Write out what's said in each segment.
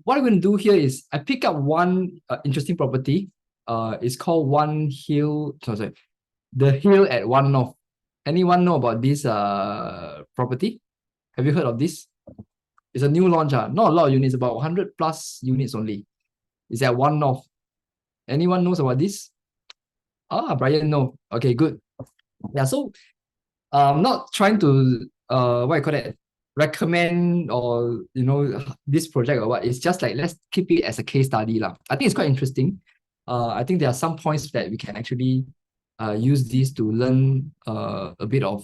what I'm going to do here is I pick up one interesting property. It's called One Hill. Sorry, the Hill at One North. Anyone know about this property? Have you heard of this? It's a new launch. Not a lot of units, about 100 plus units only. It's at One North. Anyone knows about this? Brian, no. Okay, good. Yeah, so I'm not trying to what I call it, recommend or this project or what. It's just like let's keep it as a case study lah. I think it's quite interesting. I think there are some points that we can actually use this to learn a bit of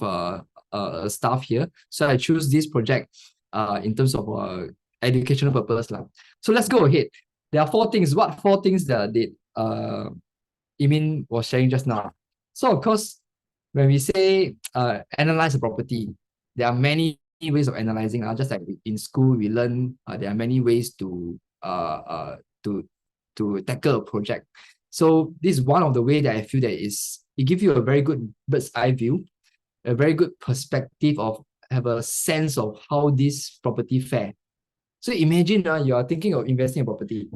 stuff here. So I choose this project in terms of educational purpose lah. So let's go ahead. There are four things. What four things that Imin was sharing just now? So of course, when we say analyze a property, there are many ways of analyzing. Just like in school, we learn there are many ways to tackle a project. So this is one of the way that I feel that it gives you a very good bird's eye view, a very good perspective of have a sense of how this property fare. So imagine you are thinking of investing in property.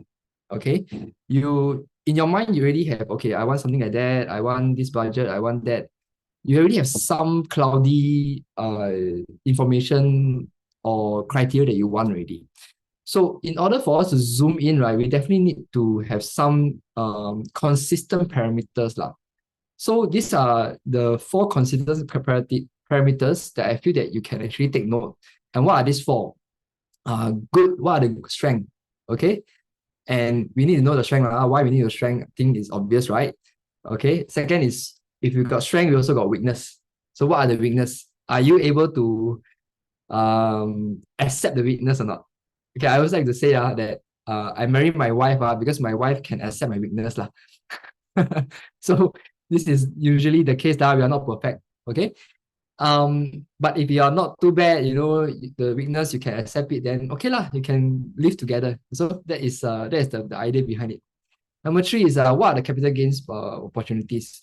Okay, you in your mind you already have, okay, I want something like that, I want this budget, I want that. You already have some cloudy information or criteria that you want already. So in order for us to zoom in, right, we definitely need to have some consistent parameters lah. So these are the four consistent parameters that I feel that you can actually take note. And what are these four? Good. What are the strength? Okay. And we need to know the strength. Why we need the strength, I think is obvious, right? Okay. Second is, if you got strength, we also got weakness. So what are the weakness? Are you able to accept the weakness or not? Okay, I always like to say that I married my wife because my wife can accept my weakness lah. So this is usually the case that we are not perfect. Okay. But if you are not too bad, the weakness, you can accept it, then okay lah, you can live together. So that is the idea behind it. Number three is what are the capital gains opportunities?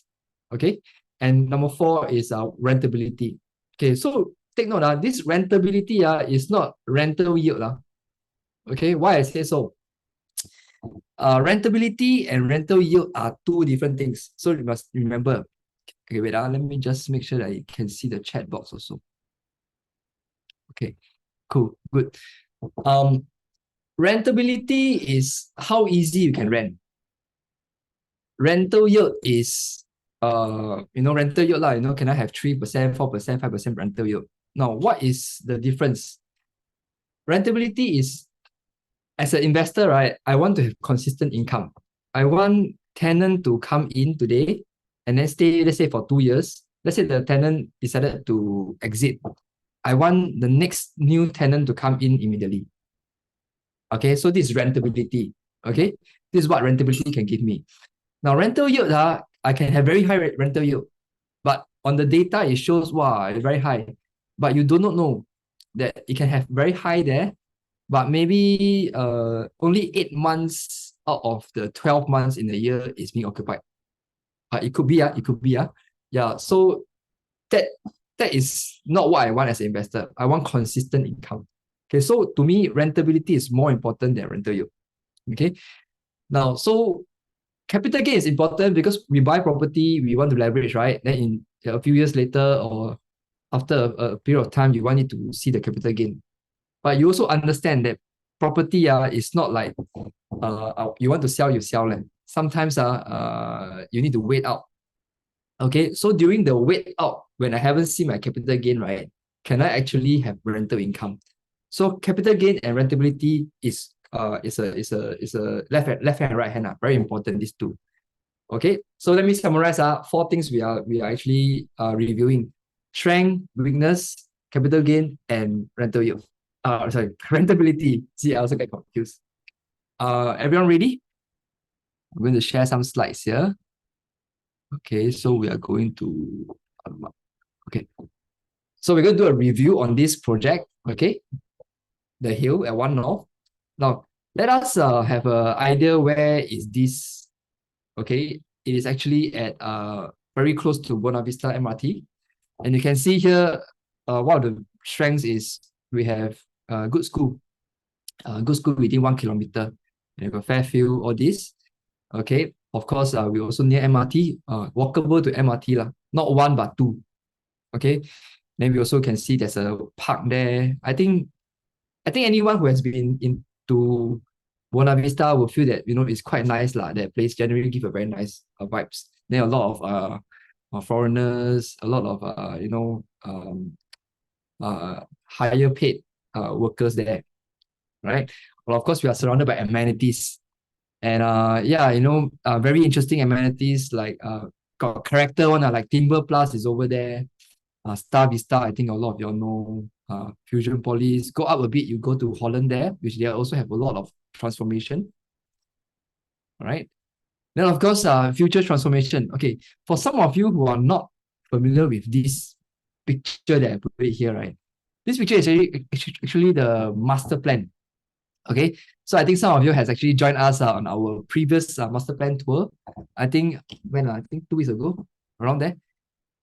Okay. And number four is rentability. Okay, so take note, this rentability is not rental yield. Okay, why I say so? Rentability and rental yield are two different things. So you must remember. Okay, wait, let me just make sure that you can see the chat box also. Okay, cool, good. Rentability is how easy you can rent. Rental yield is rental yield lah. Can I have 3%, 4%, 5% rental yield? Now, what is the difference? Rentability is, as an investor, right, I want to have consistent income. I want tenant to come in today and then stay, let's say, for 2 years. Let's say the tenant decided to exit. I want the next new tenant to come in immediately. Okay, so this is rentability. Okay, this is what rentability can give me. Now, rental yield, I can have very high rental yield, but on the data, it shows, wow, it's very high. But you do not know that it can have very high there, but maybe only 8 months out of the 12 months in a year is being occupied. It could be, yeah. So that is not what I want as an investor. I want consistent income. Okay, so to me, rentability is more important than rental yield. Okay, now, so capital gain is important because we buy property, we want to leverage, right? Then in a few years later or after a period of time, you want it to see the capital gain. But you also understand that property is not like you want to sell, you sell. Sometimes you need to wait out. Okay, so during the wait out, when I haven't seen my capital gain, right, can I actually have rental income? So capital gain and rentability is a left hand, right hand, very important, these two. Okay, so let me summarize four things we are actually reviewing: strength, weakness, capital gain, and rental yield. Sorry, rentability. See, I also get confused. Everyone ready? I'm going to share some slides here. Okay, so we are going to okay. So we're going to do a review on this project. Okay, the hill at One North. Now, let us have an idea where is this. Okay, it is actually at very close to Buona Vista MRT. And you can see here, one of the strengths is we have a good school. good school within 1 kilometer. And you got Fairfield, all this. Okay. Of course, we also near MRT, walkable to MRT lah. Not one but two. Okay. Then we also can see there's a park there. I think anyone who has been into Buona Vista will feel that it's quite nice lah. That place generally give a very nice vibes. Then a lot of foreigners, a lot of higher paid workers there, right? Well, of course, we are surrounded by amenities, and very interesting amenities like got character one like Timber Plus is over there. Star Vista, I think a lot of y'all know. Fusion Polis. Go up a bit, you go to Holland there, which they also have a lot of transformation. All right. Then of course, future transformation. Okay, for some of you who are not familiar with this picture that I put it here, right? This picture is actually the master plan. Okay, so I think some of you has actually joined us on our previous master plan tour. I think 2 weeks ago, around there.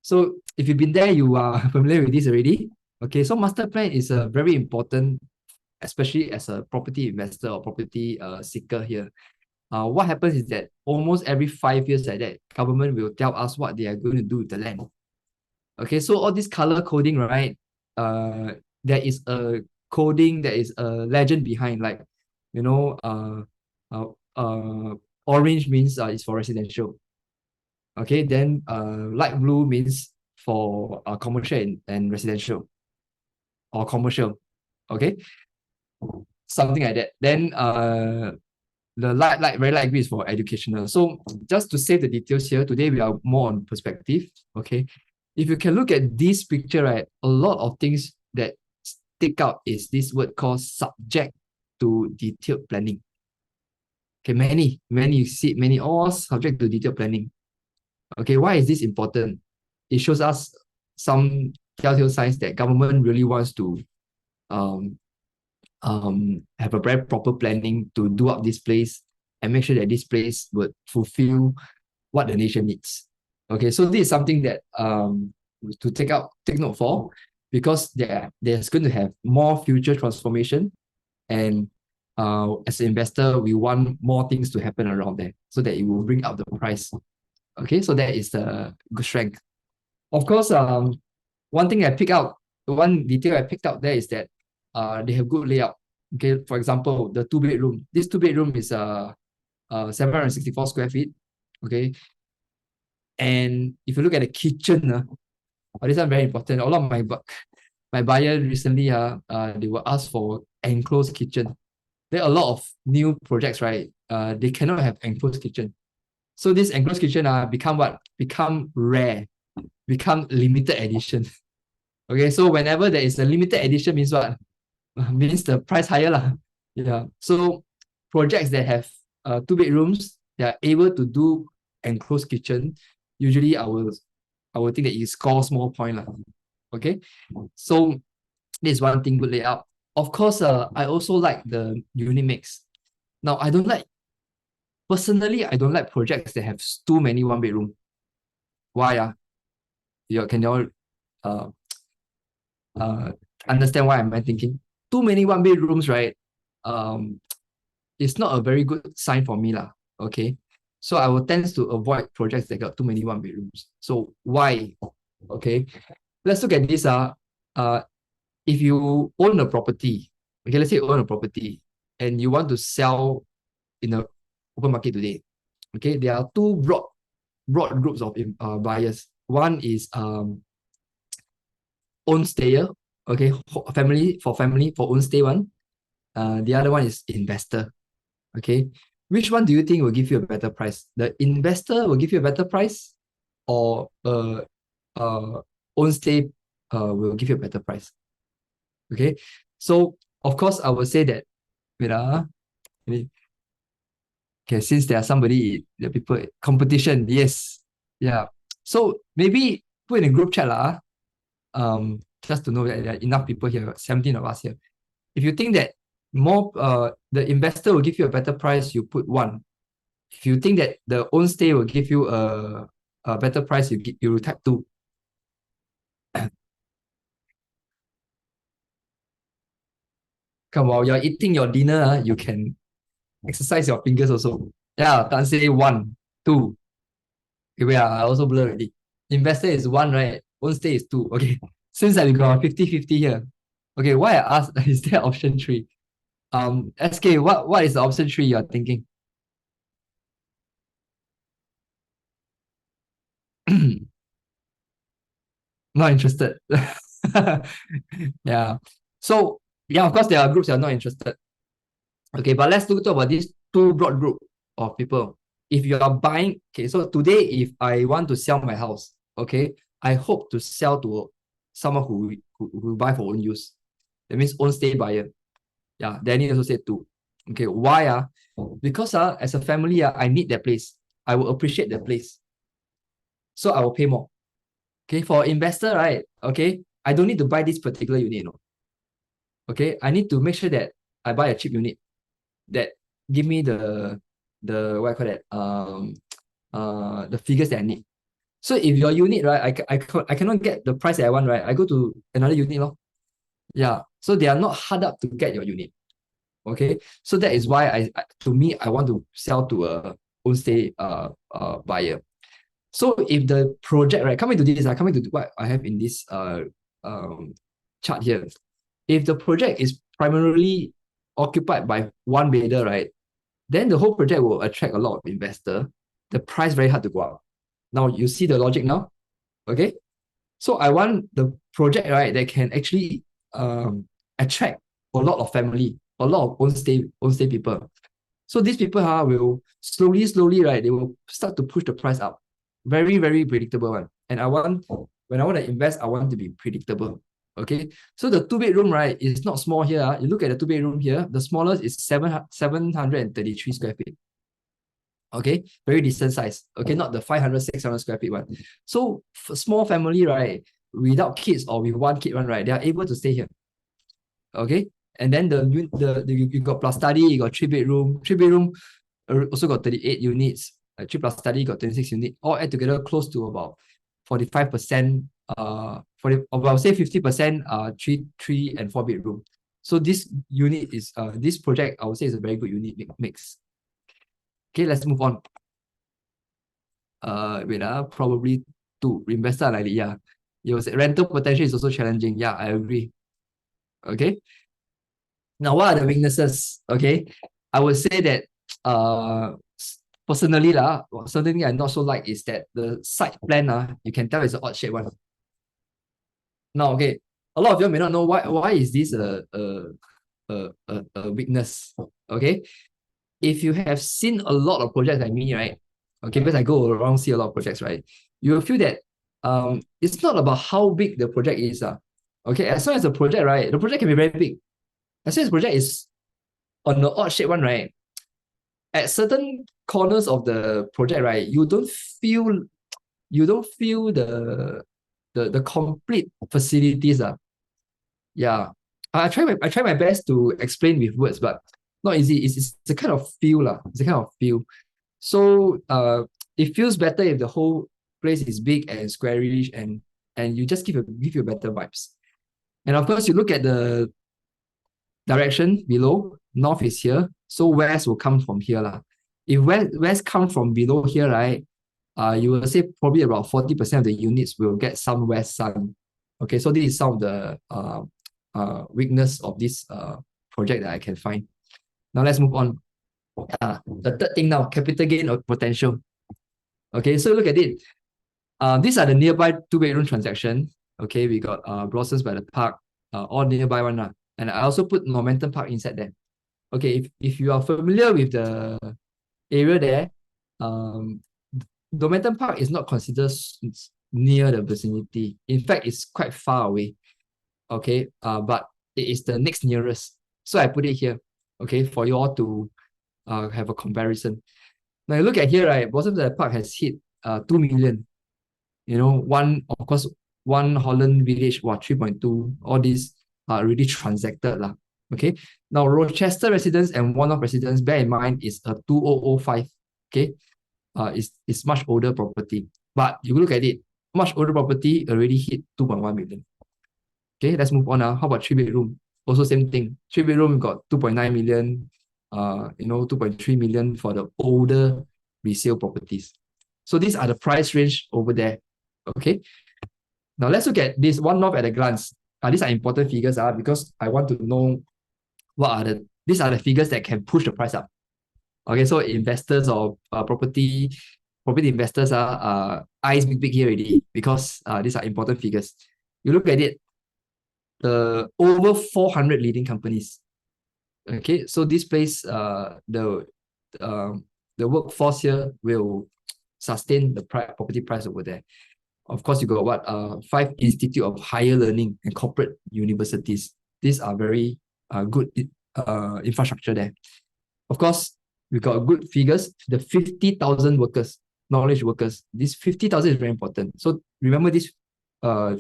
So if you've been there, you are familiar with this already. Okay, so master plan is a very important, especially as a property investor or property seeker here. What happens is that almost every 5 years like that, government will tell us what they are going to do with the land. Okay, so all this color coding, right? There is a coding, there is a legend behind, like, orange means it's for residential. Okay, then light blue means for commercial and residential or commercial. Okay, something like that. Then the very light green is for educational. So just to save the details here, today we are more on perspective. Okay, if you can look at this picture, right, a lot of things that stick out is this word called subject to detailed planning. Okay, many you see many all subject to detailed planning. Okay, why is this important? It shows us some telltale signs that government really wants to have a very proper planning to do up this place and make sure that this place would fulfill what the nation needs. Okay, so this is something that to take note for, because there's going to have more future transformation, and as an investor, we want more things to happen around there so that it will bring up the price. Okay, so that is the good strength. Of course, one detail I picked out there is that they have good layout. Okay, for example, the 2 bedroom. This 2 bedroom is 764 square feet. Okay, and if you look at the kitchen, this one very important. A lot of my buyer recently they will ask for enclosed kitchen. There are a lot of new projects, right? They cannot have enclosed kitchen. So this enclosed kitchen become what? Become rare, become limited edition. Okay, so whenever there is a limited edition means what? Means the price higher lah. Yeah. So projects that have 2 bedrooms, they are able to do enclosed kitchen. Usually I will think that it scores more point lah. Okay. So this is one thing, good layout. Of course, I also like the unit mix. Now personally, I don't like projects that have too many 1 bedroom. Why? Can you all understand why I'm thinking? Too many 1 bedrooms, right? It's not a very good sign for me lah. Okay, so I will tend to avoid projects that got too many 1 bedrooms. So why? Okay, let's look at this. If you own a property, okay, let's say you own a property and you want to sell in the open market today. Okay, there are two broad groups of buyers. One is own stayer. Okay, family for own stay one. The other one is investor. Okay, which one do you think will give you a better price? The investor will give you a better price, or own stay will give you a better price? Okay, so of course I will say that okay, since there are the people competition, yes, yeah. So maybe put in a group chat lah. Just to know that there are enough people here, 17 of us here. If you think that more the investor will give you a better price, you put 1. If you think that the own stay will give you a better price, you type 2. Come while you're eating your dinner, you can exercise your fingers also. Yeah, Tan say one, two. Okay, wait, I also blur already. Investor is one, right? Own stay is two. Okay. Since we got 50-50 here. Okay, why I asked is there option three? SK, what is the option three you're thinking? Not interested. Yeah. So yeah, of course there are groups that are not interested. Okay, but let's talk about these two broad group of people. If you are buying, okay, so today if I want to sell my house, okay, I hope to sell to someone who buy for own use. That means own stay buyer. Yeah, Danny also said two. Okay, why? Because as a family, I need that place. I will appreciate the place. So I will pay more. Okay, for investor, right? Okay, I don't need to buy this particular unit. No. Okay, I need to make sure that I buy a cheap unit that give me the what I call that the figures that I need. So if your unit, right, I cannot get the price that I want, right? I go to another unit, lor. Yeah. So they are not hard up to get your unit. Okay. So that is why to me, I want to sell to a own stay buyer. So if the project, right, coming to this, coming to what I have in this chart here. If the project is primarily occupied by one bidder, right, then the whole project will attract a lot of investor. The price very hard to go up. Now you see the logic now, okay? So I want the project, right, that can actually attract a lot of family, a lot of own stay people. So these people will slowly, right, they will start to push the price up. Very, very predictable one. And when I want to invest, I want to be predictable. Okay. So the two-bedroom, right, is not small here. You look at the two-bedroom here, the smallest is 733 square feet. Okay, very decent size. Okay, not the 500, 600 square feet one. So for small family, right, without kids or with one kid one, right, they are able to stay here. Okay, and then you got plus study, you got three bedroom also got 38 units. 3 plus study got 26 units. All add together close to about 45%. 40, about say 50%. Three and 4 bedroom. So this unit is this project I would say is a very good unit mix. Okay, let's move on. Wait, probably two investor like yeah. You say rental potential is also challenging. Yeah, I agree. Okay. Now, what are the weaknesses? Okay, I would say that personally something I not so like is that the site plan you can tell it's an odd shape one. Now, okay, a lot of you may not know why is this a weakness. Okay, if you have seen a lot of projects like me, right? Okay, because I go around see a lot of projects, right? You will feel that it's not about how big the project is. Okay, as long as the project, right, the project can be very big. As long as the project is on the odd shape one, right? At certain corners of the project, right, you don't feel the complete facilities. Yeah. I try my best to explain with words, but not easy. It's a kind of feel. It's a kind of feel. So it feels better if the whole place is big and squarish and you just give you better vibes. And of course, you look at the direction below. North is here, so west will come from here lah. If west come from below here, right? You will say probably about 40% of the units will get some west sun. Okay, so this is some of the weakness of this project that I can find. Now let's move on. The third thing now, capital gain or potential. Okay, so look at it. These are the nearby two-bedroom transaction. Okay, we got Blossoms by the Park, all nearby one. And I also put Momentum Park inside there. Okay, if you are familiar with the area there, Momentum Park is not considered near the vicinity. In fact, it's quite far away. Okay, but it is the next nearest. So I put it here. Okay, for you all to have a comparison. Now you look at here, right? Blossoms by the Park has hit 2 million. You know, of course, one Holland Village, 3.2. All these are already transacted lah. Okay. Now Rochester residence and one-off residence, bear in mind, is a 2005. Okay. It's much older property. But you look at it, much older property already hit 2.1 million. Okay, let's move on now. How about 3 bedroom? also same thing. 3 bedroom, we got 2.9 million, 2.3 million for the older resale properties. So these are the price range over there. Okay. Now let's look at this one off at a glance. These are important figures because I want to know these are the figures that can push the price up. Okay, so investors or property investors are eyes big here already because these are important figures. You look at it, the over 400 leading companies. Okay, so this place, the workforce here will sustain the property price over there. Of course, you got what 5 Institute of Higher Learning and corporate universities. These are very good infrastructure there. Of course, we got good figures. The 50,000 workers, knowledge workers. This 50,000 is very important. So remember this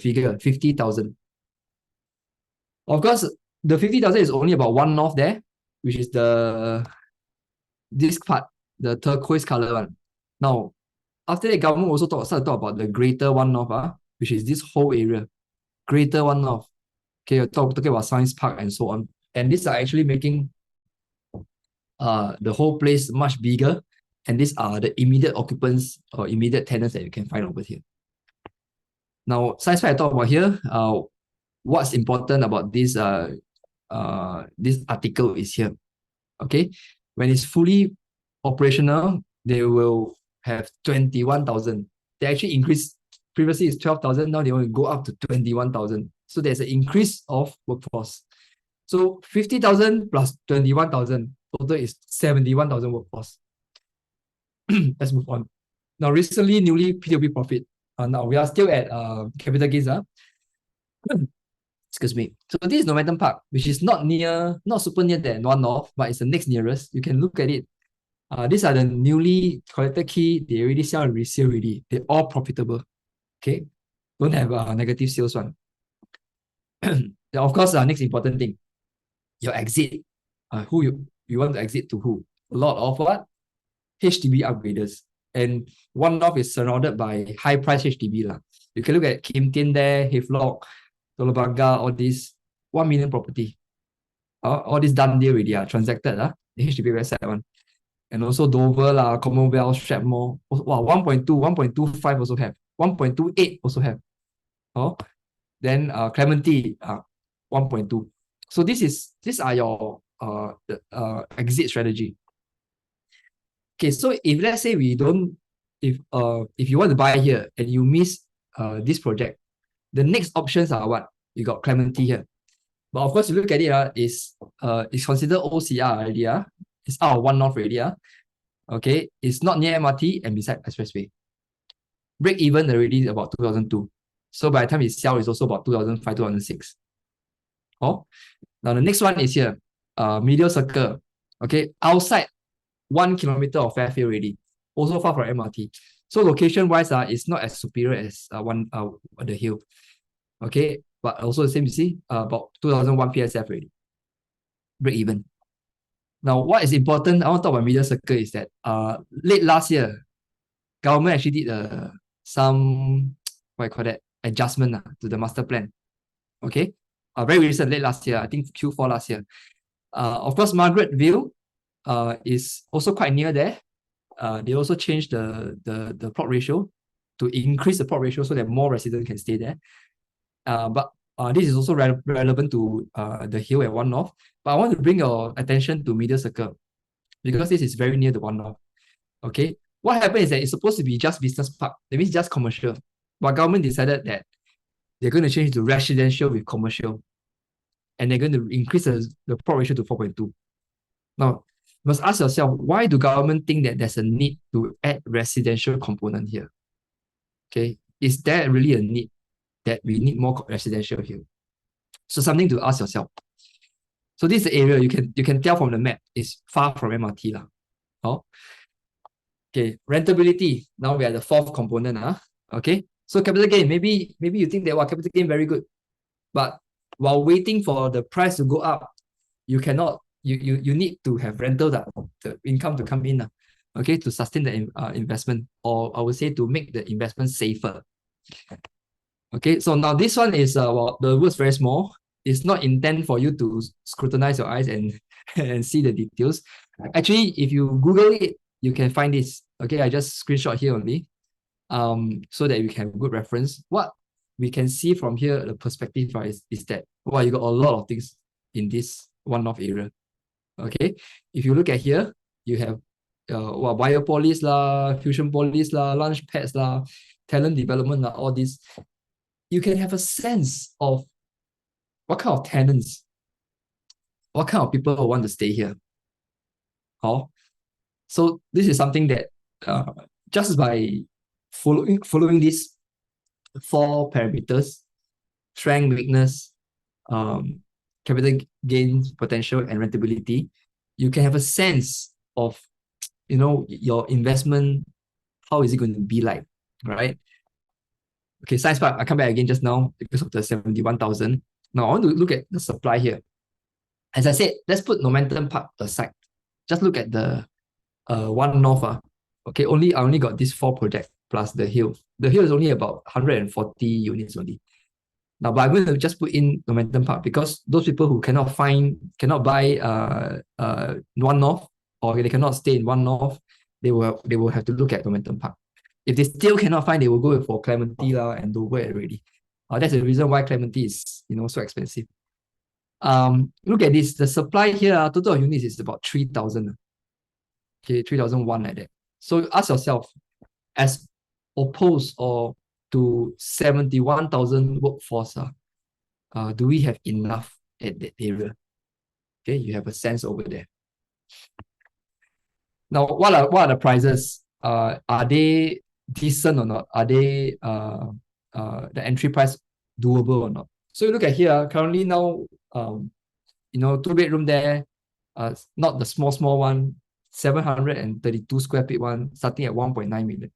figure, 50,000. Of course, the 50,000 is only about one north there, which is this part, the turquoise color one. Now, after that, government also started to talk about the greater one north, which is this whole area. Greater one north. Okay, you're talking about Science Park and so on. And these are actually making the whole place much bigger. And these are the immediate occupants or immediate tenants that you can find over here. Now, Science Park I talk about here, what's important about this article is here. Okay, when it's fully operational, they will have 21,000. They actually increased. Previously it's 12,000. Now they want to go up to 21,000. So there's an increase of workforce. So 50,000 plus 21,000 total is 71,000 workforce. Let's move on. Now recently newly PWP profit. Now we are still at capital gains. Excuse me. So this is Normanton Park, which is not super near the one north, but it's the next nearest. You can look at it. These are the newly collected key. They already sell and resale already. They're all profitable. Okay, don't have a negative sales one. Of course, next important thing, your exit. Who you want to exit to who? A lot of what? HDB upgraders. And one north is surrounded by high price HDB. You can look at Kim Tien there, Havelock, Tolobanga, all these 1 million property. All this done deal already, transacted, the HDB website one. And also Dover, Commonwealth, Strathmore. Wow, 1.2, 1.25 also have. 1.28 also have. Then Clementi, 1.2. So these are your exit strategy. Okay, so if let's say if you want to buy here and you miss this project, the next options are what? You got Clementi here. But of course, you look at it, it's considered OCR already. It's out of one north already. Okay, it's not near MRT and beside expressway. Break even already about 2002. So by the time it sells, it's also about 2005, 2006. Now the next one is here, Media Circle. Okay, outside 1 kilometer of Fairfield already, also far from MRT. So location wise, it's not as superior as the hill. Okay, but also the same, you see, about 2001 PSF already. Break even. Now, what is important, I want to talk about Media Circle is that late last year, government actually did some, adjustment to the master plan. Okay, very recent, late last year, I think Q4 last year. Of course, Margaretville is also quite near there. They also changed the plot ratio to increase the plot ratio so that more residents can stay there. But this is also relevant to the hill at One North. But I want to bring your attention to Media Circle because this is very near the One North. Okay, what happened is that it's supposed to be just business park. That means just commercial. But government decided that they're going to change to residential with commercial, and they're going to increase the plot ratio to 4.2. Now, you must ask yourself, why do government think that there's a need to add residential component here? Okay, is there really a need that we need more residential here? So something to ask yourself. So this is the area you can tell from the map is far from MRT . Okay, rentability. Now we are the fourth component. Okay, so capital gain. Maybe you think that capital gain very good, but while waiting for the price to go up, you cannot. You need to have rental the income to come in. Okay, to sustain the investment, or I would say to make the investment safer. Okay, so now this one is the words very small. it's not intent for you to scrutinize your eyes and and see the details. Actually, if you Google it, you can find this. Okay, I just screenshot here only, so that we can have good reference. What we can see from here, the perspective, right, is that, wow, you got a lot of things in this one-off area. Okay, if you look at here, you have biopolis lah, fusion polis lah, launch pads lah, talent development lah, all this. You can have a sense of what kind of tenants, what kind of people who want to stay here. Oh, so this is something that just by following these 4 parameters: strength, weakness, capital gains potential, and rentability, you can have a sense of, you know, your investment, how is it going to be like, right? Okay, Science Park, I come back again just now because of the 71,000. Now I want to look at the supply here. As I said, let's put Momentum Park aside. Just look at the One North. Okay, I only got these 4 projects plus the Hill. The Hill is only about 140 units only. Now, but I'm going to just put in Momentum Park because those people who cannot buy One North, or they cannot stay in One North, they will have to look at Momentum Park. If they still cannot find, they will go for Clementi and Dover already. That's the reason why Clementi is, you know, so expensive. Look at this. The supply here, total of units is about 3,000. Okay, 3,001 like that. So ask yourself, as opposed or to 71,000 workforce, do we have enough at that area? Okay, you have a sense over there. Now, what are the prices? Are they decent or not? Are they the entry price doable or not? So you look at here, currently now, you know, 2-bedroom there, not the small one, 732 square feet one, starting at 1.9 million.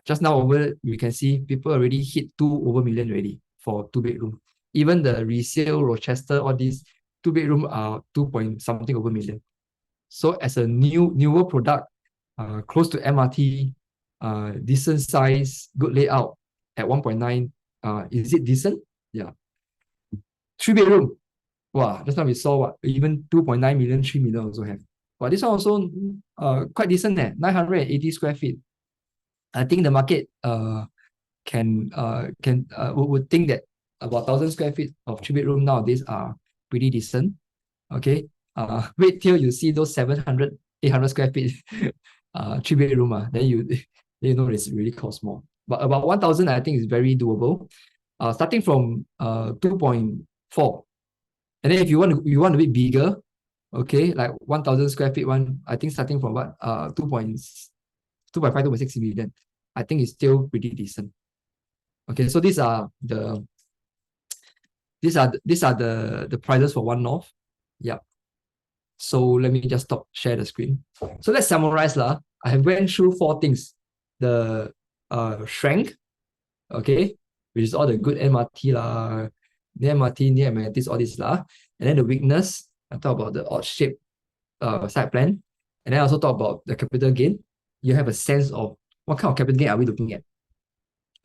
Just now over, we can see people already hit 2 over million already for 2-bedroom. Even the resale, Rochester, all these 2-bedroom are 2 point something over million. So as a newer product, close to MRT, decent size, good layout at 1.9, is it decent? Yeah. 3-bedroom. Wow, just now we saw what, even 2.9 million, 3 million also have. But this one also quite decent, 980 square feet. I think the market would think that about 1,000 square feet of 3-bedroom nowadays are pretty decent. Okay. Wait till you see those 700, 800 square feet 3-bedroom, then you know it's really cost more. But about 1,000, I think is very doable. Starting from 2.4. And then if you want a bit bigger, okay, like 1,000 square feet one, I think starting from what 2.5, 2.6 million, I think it's still pretty decent. Okay, so these are the prices for One North. Yeah. So let me just share the screen. So let's summarize lah. I have went through 4 things. The strength, okay, which is all the good MRT lah, near MRT, near amenities, all this lah. And then the weakness, I talk about the odd shape site plan. And then I also talk about the capital gain. You have a sense of what kind of capital gain are we looking at?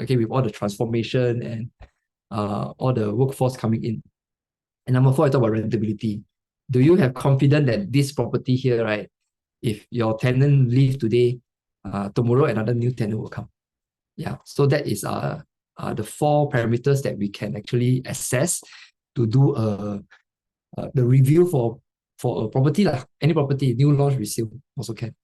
Okay, with all the transformation and all the workforce coming in. And number 4, I talk about rentability. Do you have confidence that this property here, right, if your tenant leave today, tomorrow another new tenant will come? Yeah, so that is the 4 parameters that we can actually assess to do the review for a property, any property, new launch, resale also can.